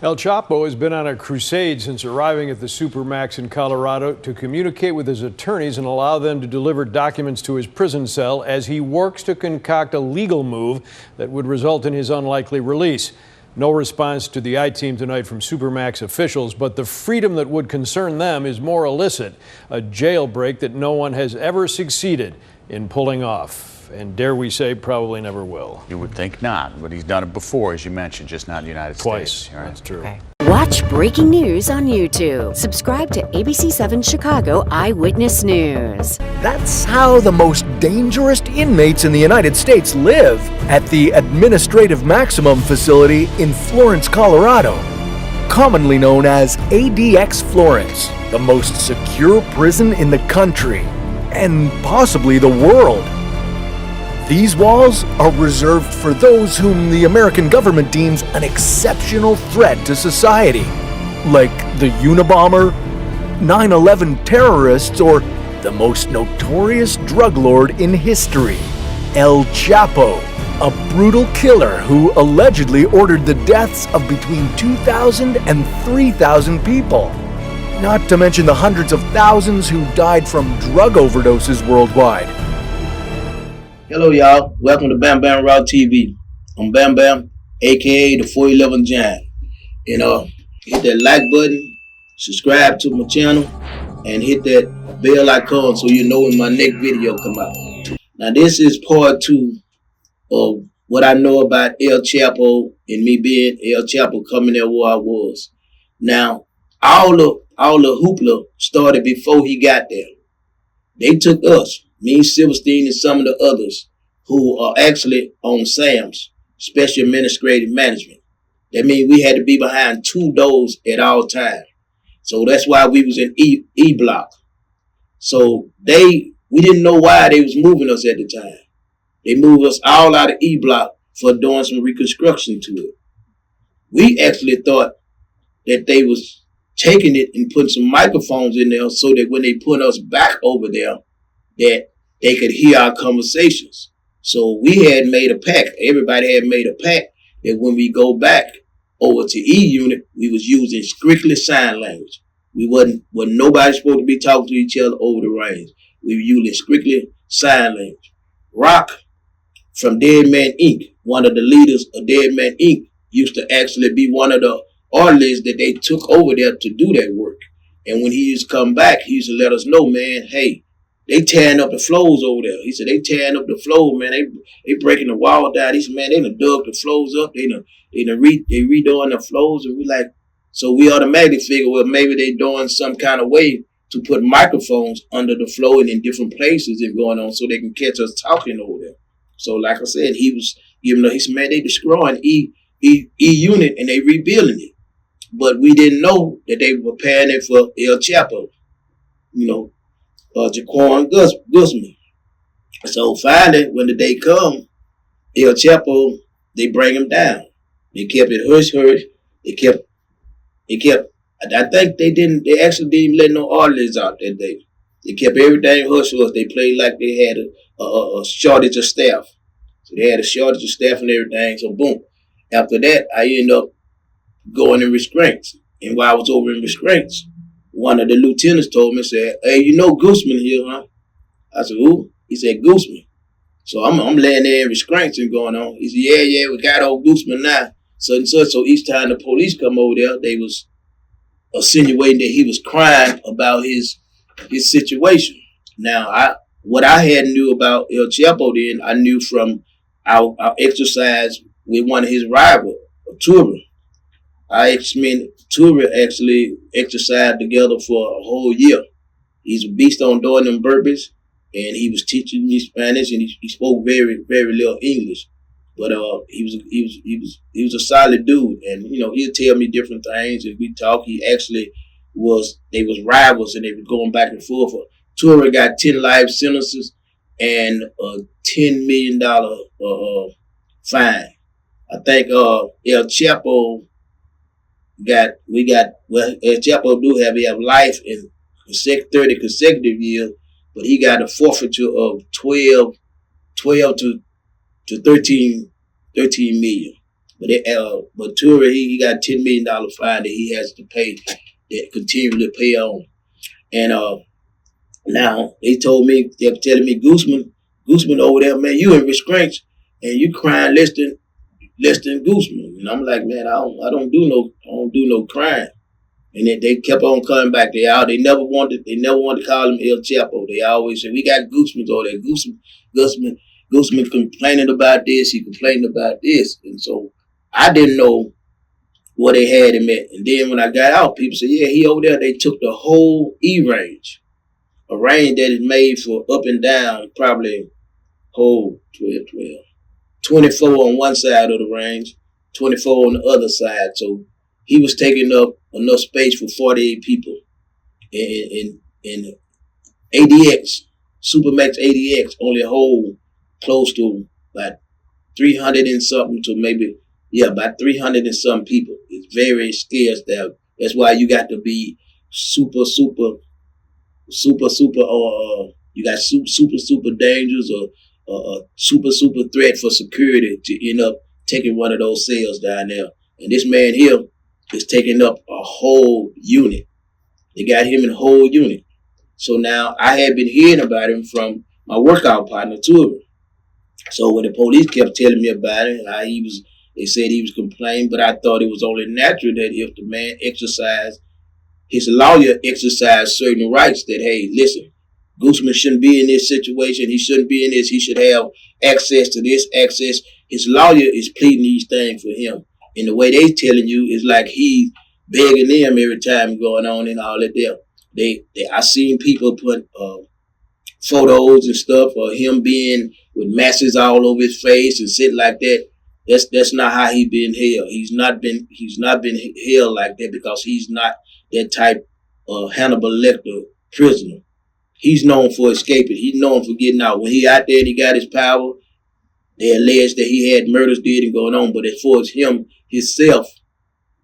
El Chapo has been on a crusade since arriving at the Supermax in Colorado to communicate with his attorneys and allow them to deliver documents to his prison cell as he works to concoct a legal move that would result in his unlikely release. No response to the I-Team tonight from Supermax officials, but the freedom that would concern them is more illicit, a jailbreak that no one has ever succeeded in pulling off. And dare we say, probably never will. You would think not, but he's done it before, as you mentioned, just not in the United States. Twice, that's true. Okay. Watch breaking news on YouTube. Subscribe to ABC7 Chicago Eyewitness News. That's how the most dangerous inmates in the United States live at the Administrative Maximum Facility in Florence, Colorado, commonly known as ADX Florence, the most secure prison in the country and possibly the world. These walls are reserved for those whom the American government deems an exceptional threat to society, like the Unabomber, 9/11 terrorists, or the most notorious drug lord in history, El Chapo, a brutal killer who allegedly ordered the deaths of between 2,000 and 3,000 people. Not to mention the hundreds of thousands who died from drug overdoses worldwide. Hello, y'all. Welcome to Bamm Raw TV. I'm Bamm, aka the 411 Giant. Hit that like button, subscribe to my channel, and hit that bell icon so you know when my next video come out. Now, this is part 2 of what I know about El Chapo and me being El Chapo coming there where I was. Now, all the hoopla started before he got there. They took us, me, Silverstein, and some of the others who are actually on SAMS, Special Administrative Management. That means we had to be behind 2 doors at all times. So that's why we was in E block. So we didn't know why they was moving us at the time. They moved us all out of E block for doing some reconstruction to it. We actually thought that they was taking it and putting some microphones in there so that when they put us back over there, that they could hear our conversations. So we had made a pact. Everybody had made a pact that when we go back over to E unit, we was using strictly sign language. We wasn't nobody supposed to be talking to each other over the range. We were using strictly sign language. Rock from Dead Man Inc., one of the leaders of Dead Man Inc., used to actually be one of the artists that they took over there to do that work. And when he used to come back, he used to let us know, man, hey, they tearing up the floors over there. He said, they tearing up the floor, man. They breaking the wall down. He said, man, they done dug the floors up. They redoing the floors. And we like, so we automatically figure, well, maybe they doing some kind of way to put microphones under the floor and in different places and going on so they can catch us talking over there. So like I said, he was giving us, he said, man, they destroying E unit and they rebuilding it. But we didn't know that they were preparing it for El Chapo, Jaquan Guzman. So finally, when the day come, El Chapo, they bring him down. They kept it hush-hush. They kept, I think they actually didn't let no artists out that day. They kept everything hush-hush. They played like they had a shortage of staff. So they had a shortage of staff and everything. So boom. After that, I ended up going in restraints. And while I was over in restraints, one of the lieutenants told me, said, hey, you know Guzman here, huh? I said, who? He said, Guzman. So I'm laying there in restraints and going on. He said, yeah, we got old Guzman now. So each time the police come over there, they was insinuating that he was crying about his situation. Now, what I had knew about El Chapo then, I knew from our exercise with one of his rivals, Tura. Tura actually exercised together for a whole year. He's a beast on doing them burpees, and he was teaching me Spanish, and he spoke very, very little English. But he was a solid dude, and he'd tell me different things, and we talk. He actually they was rivals, and they were going back and forth. Tura got 10 life sentences and a $10 million fine. I think El Chapo El Chapo do have life in 30 consecutive years, but he got a forfeiture of 12 to 13 million. But Tura, he got $10 million fine that he has to pay, that continually pay on. And now they told me, they're telling me, Gooseman over there, man, you in restraints and you crying less than Gooseman. And I'm like, man, I don't do no crying. And then they kept on coming back. They never wanted to call him El Chapo. They always said, we got Gooseman over there. Gooseman complaining about this, he complained about this. And so I didn't know what they had him at. And then when I got out, people said, yeah, he over there. They took the whole E range, a range that is made for up and down, probably whole 24 on one side of the range, 24 on the other side. So he was taking up enough space for 48 people. In ADX, Supermax ADX, only hold close to about 300 and something to maybe, about 300 and some people. It's very scarce there. That's why you got to be super, you got super dangerous or super threat for security to end up taking one of those cells down there. And this man here is taking up a whole unit. They got him in a whole unit. So now I had been hearing about him from my workout partner, Tura. So when the police kept telling me about it, how they said he was complaining, but I thought it was only natural that if the man his lawyer exercised certain rights, that, hey, listen, Gooseman shouldn't be in this situation. He shouldn't be in this. He should have access to this access. His lawyer is pleading these things for him. And the way they telling you is like he's begging them every time going on and all that there. I seen people put photos and stuff of him being with masses all over his face and shit like that. That's not how he been held. He's not been held like that because he's not that type of Hannibal Lecter prisoner. He's known for escaping. He's known for getting out. When he out there and he got his power, they alleged that he had murders did and going on. But as far as him, himself,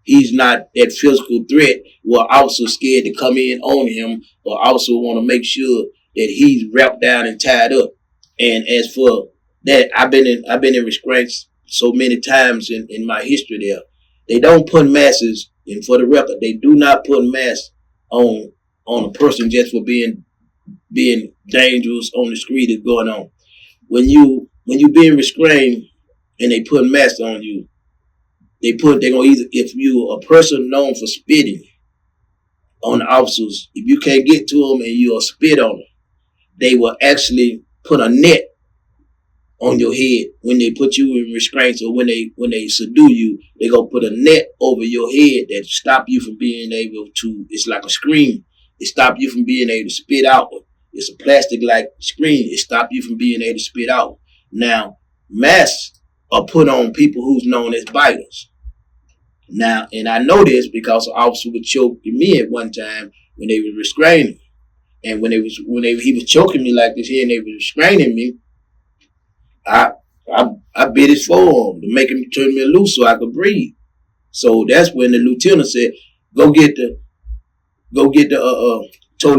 he's not that physical threat where officers scared to come in on him or also want to make sure that he's wrapped down and tied up. And as for that, I've been in restraints so many times in my history there. They don't put masses, and for the record, they do not put mass on a person just for being dangerous on the street is going on. When you being restrained and they put mass on you, they're gonna either, if you a person known for spitting on the officers, if you can't get to them and you'll spit on them, they will actually put a net on your head when they put you in restraints, or when they subdue you. They gonna put a net over your head that stop you from being able to. It's like a screen. It stop you from being able to spit out. It's a plastic like screen. It stop you from being able to spit out. Now, masks are put on people who's known as biters. Now, and I know this because an officer would choke me at one time when they were restraining. And when he was choking me like this here and they were restraining me, I bit his forearm to make him turn me loose so I could breathe. So that's when the lieutenant said, told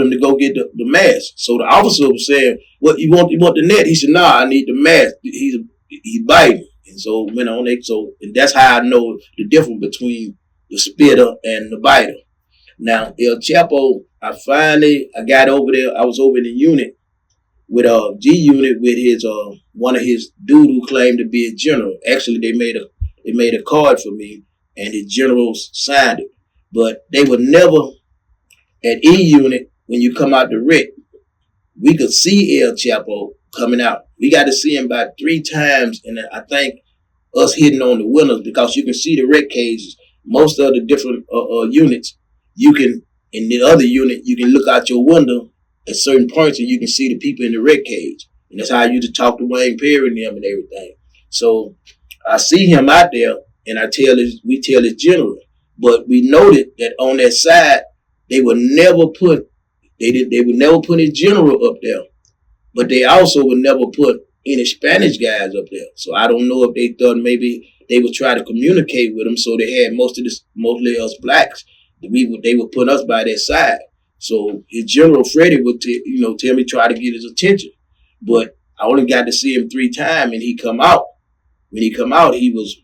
him to go get the mask. So the officer was saying, "What you want the net?" He said, "Nah, I need the mask. He's biting." And so went on it. So and that's how I know the difference between the spitter and the biter. Now El Chapo, I got over there. I was over in the unit with G unit with his one of his dude who claimed to be a general. Actually, they made a card for me, and his generals signed it. But they were never at E unit. When you come out the RIC, we could see El Chapo coming out. We got to see him about 3 times, and I think us hitting on the windows because you can see the RIC cages. Most of the different units, you can, in the other unit, you can look out your window at certain points and you can see the people in the RIC cage. And that's how I used to talk to Wayne Perry and them and everything. So I see him out there and we tell his general. But we noted that on that side, they would never put his general up there. But they also would never put any Spanish guys up there. So I don't know if they thought maybe they would try to communicate with them, so they had mostly us blacks. They would put us by their side. So his general Freddie would tell me try to get his attention. But I only got to see him 3 times, and he come out. When he come out, he was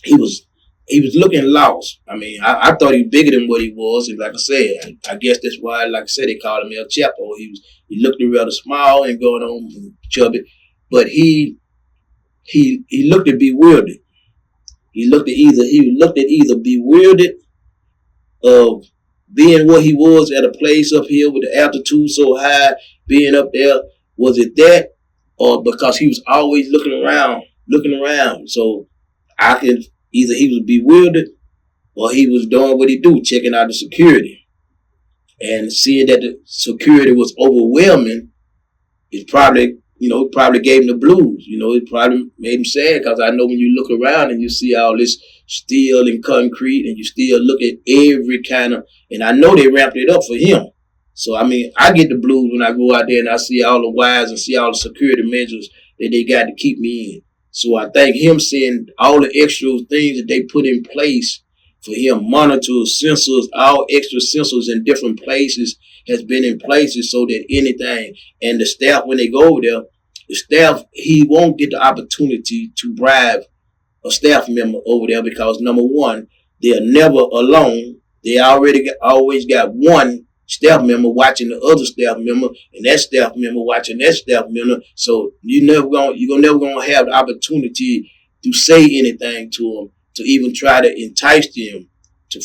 he was looking lost. I mean, I thought he was bigger than what he was, and like I said, I guess that's why, like I said, they called him El Chapo. He looked rather small and going on chubby, but he looked at bewildered. He looked at either bewildered of being what he was at a place up here with the altitude so high, being up there. Was it that, or because he was always looking around? So I can either he was bewildered or he was doing what he do, checking out the security, and seeing that the security was overwhelming. It probably gave him the blues. It probably made him sad, because I know when you look around and you see all this steel and concrete, and you still look at every kind of, and I know they ramped it up for him. So, I mean, I get the blues when I go out there and I see all the wires and see all the security measures that they got to keep me in. So I think him seeing all the extra things that they put in place for him, monitors, sensors, all extra sensors in different places has been in places so that anything, and the staff, when they go over there, the staff, he won't get the opportunity to bribe a staff member over there, because number one, they're never alone. They always got one staff member watching the other staff member, and that staff member watching that staff member. So you're never gonna have the opportunity to say anything to them, to even try to entice them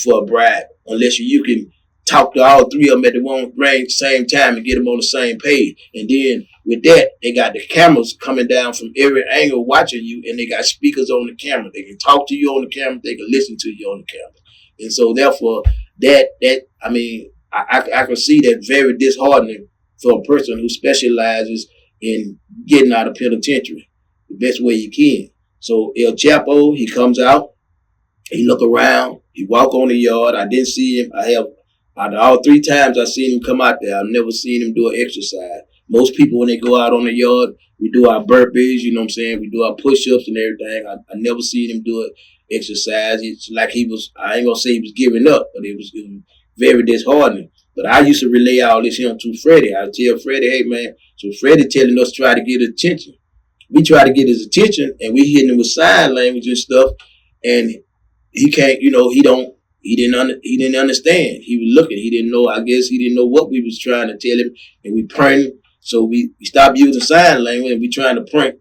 for a bribe, unless you can talk to all three of them at the same time and get them on the same page. And then with that, they got the cameras coming down from every angle watching you, and they got speakers on the camera. They can talk to you on the camera. They can listen to you on the camera. And so therefore, I mean, I can see that very disheartening for a person who specializes in getting out of penitentiary the best way you can. So El Chapo, he comes out, he look around, he walk on the yard. I didn't see him. Out of all 3 times I seen him come out there, I've never seen him do an exercise. Most people, when they go out on the yard, we do our burpees, you know what I'm saying? We do our push-ups and everything. I never seen him do an exercise. It's like he was, I ain't gonna say he was giving up, but it was very disheartening. But I used to relay all this to Freddie. I tell Freddie, hey man, so Freddie telling us try to get his attention. We try to get his attention, and we hitting him with sign language and stuff, and he can't, he didn't understand. He was looking. He didn't know. I guess he didn't know what we was trying to tell him, and we praying. So we stopped using sign language, and we trying to point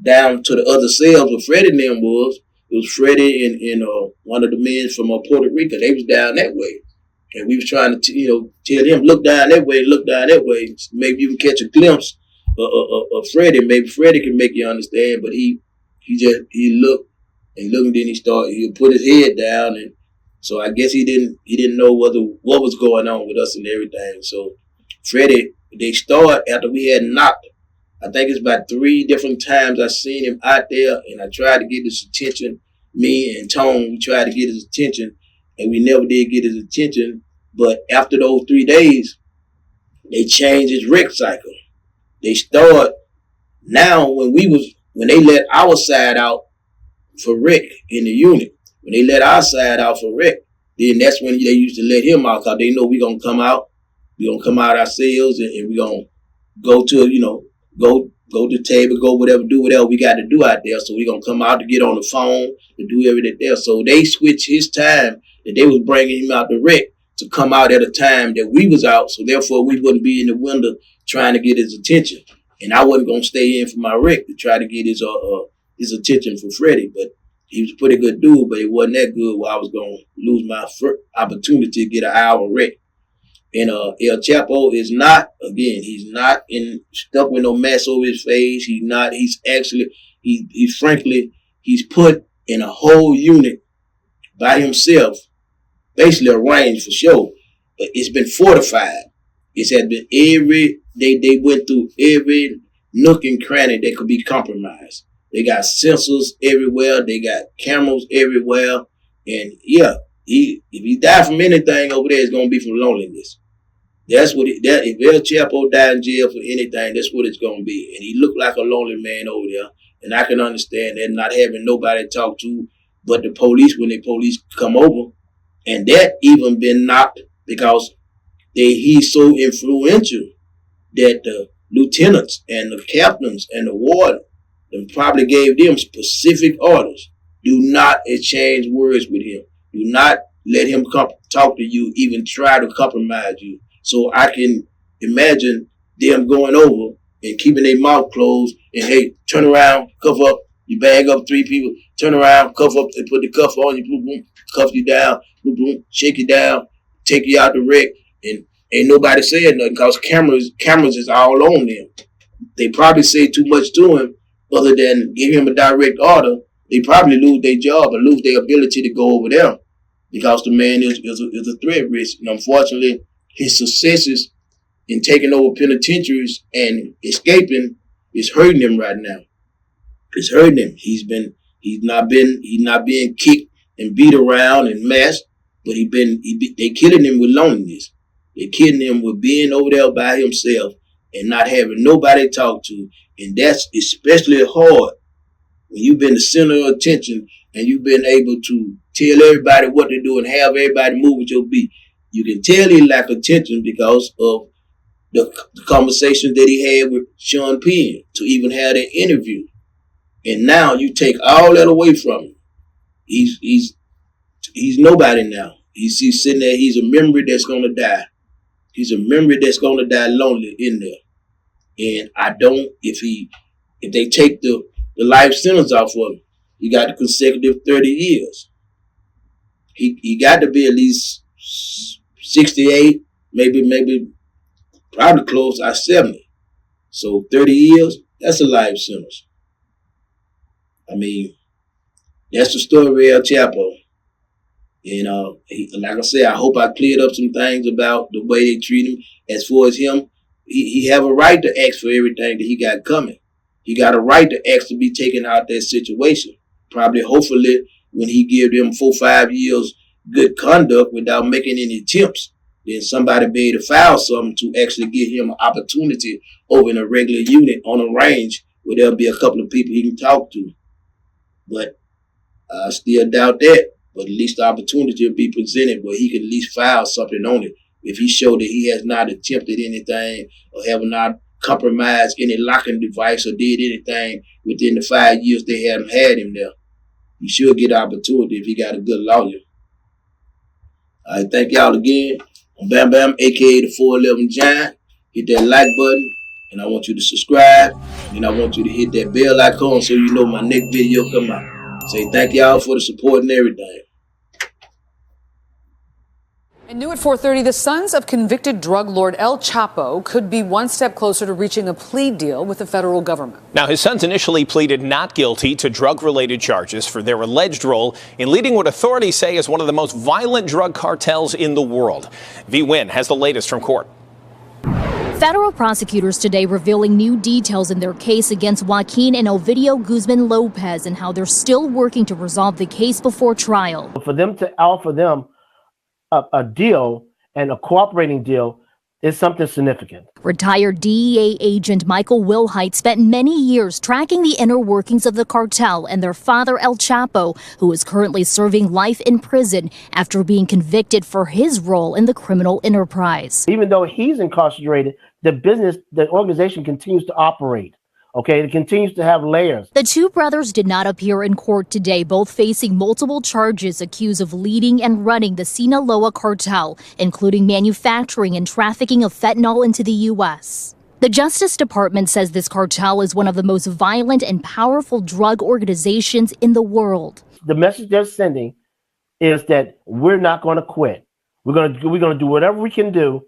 down to the other cells where Freddie and them was. It was Freddie and one of the men from Puerto Rico. They was down that way, and we was trying to tell him, look down that way, look down that way. Maybe you can catch a glimpse of Freddie. Maybe Freddie can make you understand. But he looked and looked, and then he put his head down, and so I guess he didn't know what was going on with us and everything. So Freddie, they start after we had knocked. I think it's about 3 different times I seen him out there, and I tried to get his attention. Me and Tone, we tried to get his attention, and we never did get his attention. But after those 3 days, they changed his rec cycle. They start now when they let our side out for rec in the unit. When they let our side out for rec, then that's when they used to let him out, because they know we're going to come out. We're going to come out ourselves, and we're going to go to, go to the table, do whatever we got to do out there. So we're going to come out to get on the phone, to do everything there. So they switched his time that they was bringing him out the rec to come out at a time that we was out. So therefore, we wouldn't be in the window trying to get his attention. And I wasn't going to stay in for my rec to try to get his attention for Freddie. But he was a pretty good dude, but it wasn't that good where I was going to lose my opportunity to get an hour rec. And El Chapo is not, again, he's not stuck with no mess over his face. He's put in a whole unit by himself, basically arranged for show. But it's been fortified. It has been they went through every nook and cranny that could be compromised. They got sensors everywhere. They got cameras everywhere. And yeah, if he died from anything over there, it's going to be from loneliness. That's what if El Chapo died in jail for anything, that's what it's going to be. And he looked like a lonely man over there. And I can understand that, not having nobody to talk to but the police when the police come over. And that even been knocked because he's so influential that the lieutenants and the captains and the warden probably gave them specific orders. Do not exchange words with him. Do not let him talk to you, even try to compromise you. So I can imagine them going over and keeping their mouth closed and, hey, turn around, cuff up, you bag up 3 people, turn around, cuff up, and put the cuff on you, boom, boom, cuff you down, boom, boom, shake you down, take you out the wreck, and ain't nobody saying nothing because cameras is all on them. They probably say too much to him other than give him a direct order. They probably lose their job and lose their ability to go over there because the man is a threat risk. And unfortunately, his successes in taking over penitentiaries and escaping is hurting him right now. It's hurting him. He's not being kicked and beat around and messed, but they killing him with loneliness. They're killing him with being over there by himself and not having nobody to talk to. And that's especially hard when you've been the center of attention and you've been able to tell everybody what to do and have everybody move with your beat. You can tell he lack attention because of the conversations that he had with Sean Penn to even have that interview. And now you take all that away from him. He's nobody now. He's sitting there. He's a memory that's gonna die. He's a memory that's gonna die lonely in there. And if they take the life sentence off of him, he got the consecutive 30 years. He got to be at least 68, maybe probably close to 70. So 30 years, that's a life sentence. I mean, that's the story of Chapo. Like I said, I hope I cleared up some things about the way they treat him. As far as him, he have a right to ask for everything that he got coming. He got a right to ask to be taken out that situation. Probably, hopefully, when he give them 4 or 5 years good conduct without making any attempts, then somebody be able to file something to actually give him an opportunity over in a regular unit on a range where there'll be a couple of people he can talk to. But I still doubt that. But at least the opportunity will be presented where he can at least file something on it. If he showed that he has not attempted anything or have not compromised any locking device or did anything within the 5 years they haven't had him there, he should get opportunity if he got a good lawyer. I thank y'all again. I'm Bamm Bamm, aka the 411 Giant. Hit that like button, and I want you to subscribe, and I want you to hit that bell icon so you know my next video come out. Say thank y'all for the support and everything. And new at 4:30, the sons of convicted drug lord El Chapo could be one step closer to reaching a plea deal with the federal government. Now, his sons initially pleaded not guilty to drug-related charges for their alleged role in leading what authorities say is one of the most violent drug cartels in the world. V. Wynn has the latest from court. Federal prosecutors today revealing new details in their case against Joaquin and Ovidio Guzman Lopez and how they're still working to resolve the case before trial. For them to offer them a deal and a cooperating deal is something significant. Retired DEA agent Michael Wilhite spent many years tracking the inner workings of the cartel and their father El Chapo, who is currently serving life in prison after being convicted for his role in the criminal enterprise. Even though he's incarcerated, the organization continues to operate. Okay, it continues to have layers. The two brothers did not appear in court today, both facing multiple charges accused of leading and running the Sinaloa cartel, including manufacturing and trafficking of fentanyl into the U.S. The Justice Department says this cartel is one of the most violent and powerful drug organizations in the world. The message they're sending is that we're not going to quit. We're going to do whatever we can do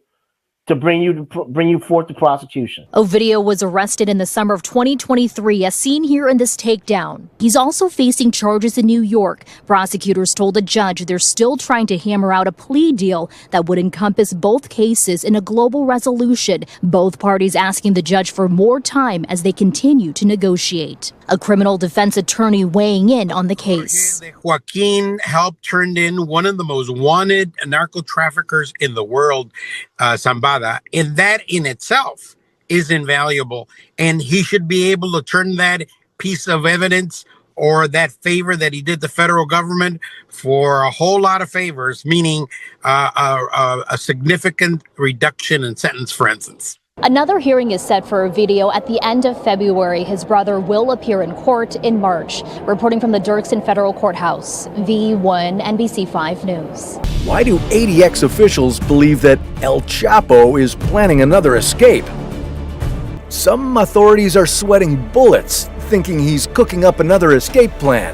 to bring you forth to prosecution. Ovidio was arrested in the summer of 2023, as seen here in this takedown. He's also facing charges in New York. Prosecutors told a judge they're still trying to hammer out a plea deal that would encompass both cases in a global resolution, both parties asking the judge for more time as they continue to negotiate. A criminal defense attorney weighing in on the case. Joaquin helped turn in one of the most wanted narco traffickers in the world, Zambada, and that in itself is invaluable. And he should be able to turn that piece of evidence or that favor that he did the federal government for a whole lot of favors, meaning a significant reduction in sentence, for instance. Another hearing is set for a video at the end of February. His brother will appear in court in March. Reporting from the Dirksen Federal Courthouse, V1 NBC5 News. Why do ADX officials believe that El Chapo is planning another escape? Some authorities are sweating bullets, thinking he's cooking up another escape plan.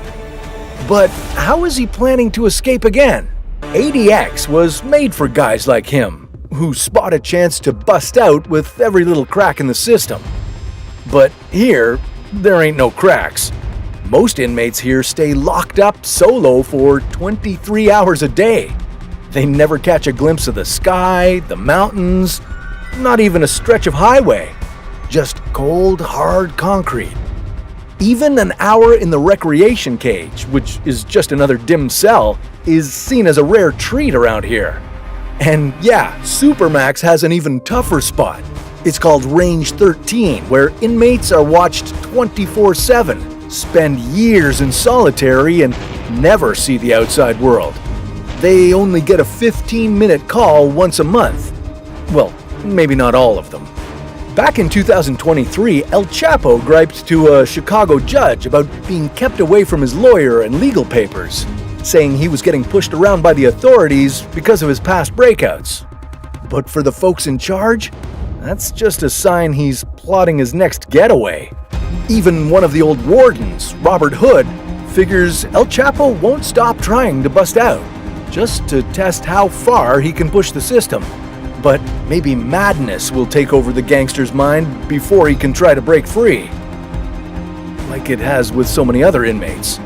But how is he planning to escape again? ADX was made for guys like him, who spot a chance to bust out with every little crack in the system. But here, there ain't no cracks. Most inmates here stay locked up solo for 23 hours a day. They never catch a glimpse of the sky, the mountains, not even a stretch of highway. Just cold, hard concrete. Even an hour in the recreation cage, which is just another dim cell, is seen as a rare treat around here. And yeah, Supermax has an even tougher spot. It's called Range 13, where inmates are watched 24/7, spend years in solitary, and never see the outside world. They only get a 15-minute call once a month. Well, maybe not all of them. Back in 2023, El Chapo griped to a Chicago judge about being kept away from his lawyer and legal papers, saying he was getting pushed around by the authorities because of his past breakouts. But for the folks in charge, that's just a sign he's plotting his next getaway. Even one of the old wardens, Robert Hood, figures El Chapo won't stop trying to bust out, just to test how far he can push the system. But maybe madness will take over the gangster's mind before he can try to break free, like it has with so many other inmates.